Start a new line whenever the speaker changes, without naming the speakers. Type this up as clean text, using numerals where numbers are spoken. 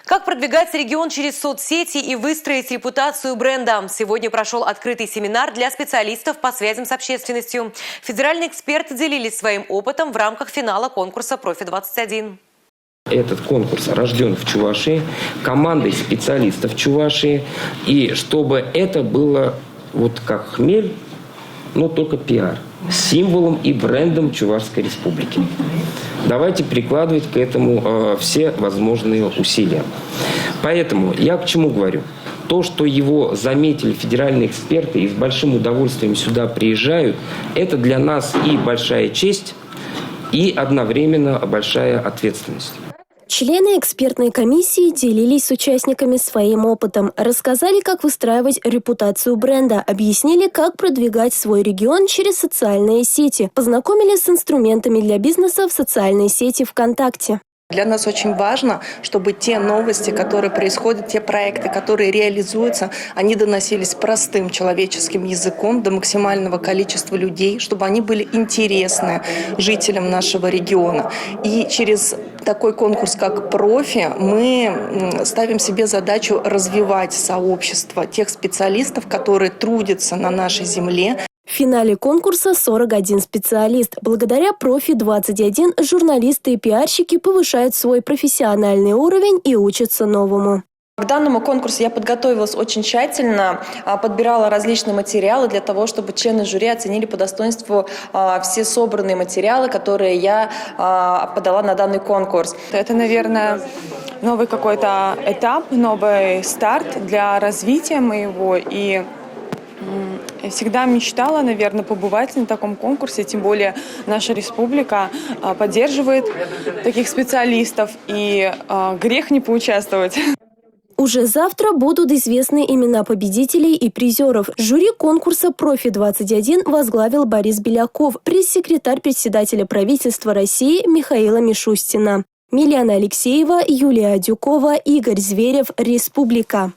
Как продвигать регион через соцсети и выстроить репутацию бренда? Сегодня прошел открытый семинар для специалистов по связям с общественностью. Федеральные эксперты делились своим опытом в рамках финала конкурса «Профи-21».
Этот конкурс рожден в Чувашии, командой специалистов Чувашии. И чтобы это было вот как хмель, но только пиар, символом и брендом Чувашской республики. Давайте прикладывать к этому все возможные усилия. Поэтому я к чему говорю? То, что его заметили федеральные эксперты и с большим удовольствием сюда приезжают, это для нас и большая честь, и одновременно большая ответственность.
Члены экспертной комиссии делились с участниками своим опытом, рассказали, как выстраивать репутацию бренда, объяснили, как продвигать свой регион через социальные сети, познакомили с инструментами для бизнеса в социальной сети ВКонтакте.
Для нас очень важно, чтобы те новости, которые происходят, те проекты, которые реализуются, они доносились простым человеческим языком до максимального количества людей, чтобы они были интересны жителям нашего региона. И через такой конкурс, как «Профи», мы ставим себе задачу развивать сообщество тех специалистов, которые трудятся на нашей земле.
В финале конкурса 41 специалист. Благодаря «Профи-21» журналисты и пиарщики повышают свой профессиональный уровень и учатся новому.
К данному конкурсу я подготовилась очень тщательно, подбирала различные материалы для того, чтобы члены жюри оценили по достоинству все собранные материалы, которые я подала на данный конкурс.
Это, наверное, новый какой-то этап, новый старт для развития моего. И я всегда мечтала, наверное, побывать на таком конкурсе, тем более наша республика поддерживает таких специалистов, и грех не поучаствовать.
Уже завтра будут известны имена победителей и призеров. Жюри конкурса «Профи-21» возглавил Борис Беляков, пресс-секретарь председателя правительства России Михаила Мишустина. Милена Алексеева, Юлия Адюкова, Игорь Зверев, Республика.